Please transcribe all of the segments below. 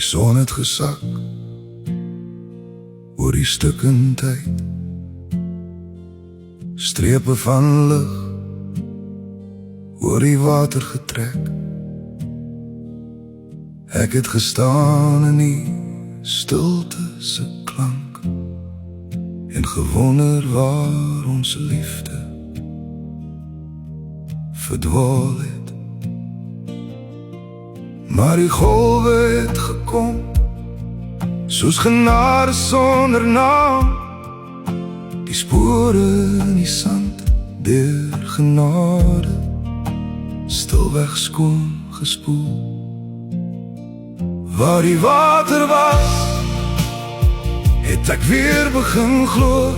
son het gesak oor die stukken tyd, strepe van lig oor die water getrek. Ek het gestaan in die stilte se klank en gewonder waar ons liefde verdwaal het. Maar die golwe het gekom soos genade sonder naam, die spore in die sand deur genade stilweg skoon gespoel. Waar die water was, het ek weer begin glo.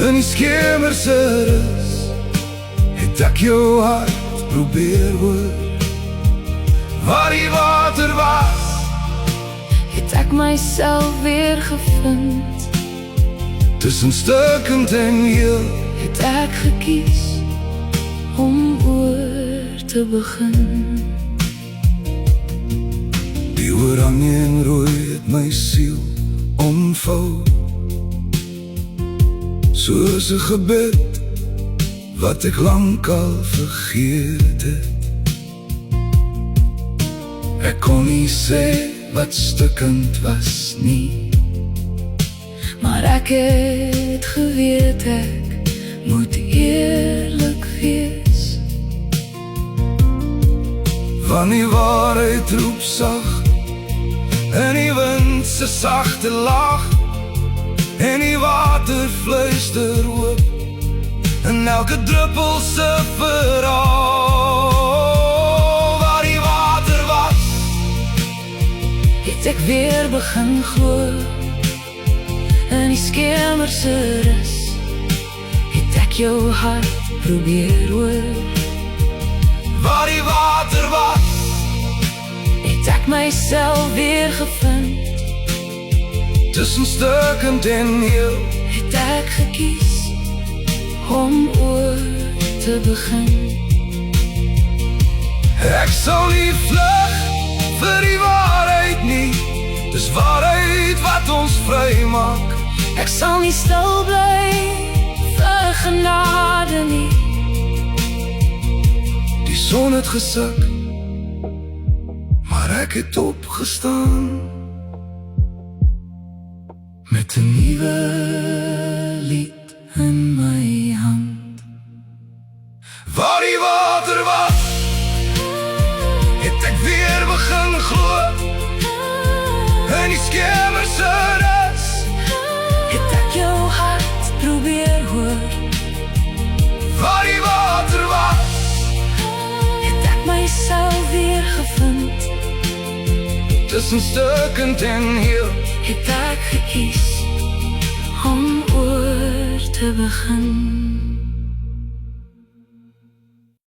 In die skemerse rus het ek jou hart probeer hoor. Waar die water was, het ek myself weer gevind. tussen stukkend en heel, Het ek gekies om oor te begin. die oranje en rooi het my siel omvou, soos 'n gebed wat ek lang al vergeet het. Ek kon nie sê wat stukkend was nie, Maar ek het geweet ek moet eerlik wees. van die waarheid roep sag en die wind se sagte lach en die water fluister hoop en elke druppel se verhaal. Waar die water was, Het ek weer begin glo. In die skemerse rus het ek jou hart probeer hoor. waar die water was, Het ek myself weer gevind. tussen stukkend en heel, Het ek gekies om oor te begin. ek sal nie vlug vir die waarheid nie, dis waarheid wat ons vry maak. Ek sal nie stil bly vir genade nie. Die son het gesak, maar ek het opgestaan met 'n nuwe Lied in my hand. waar die water was, het ek weer begin glo. In die skemerse rus Het ek jou hart probeer hoor. waar die water was, Het ek myself weer gevind. tussen stukkend en heel, Het ek gekies om oor te begin.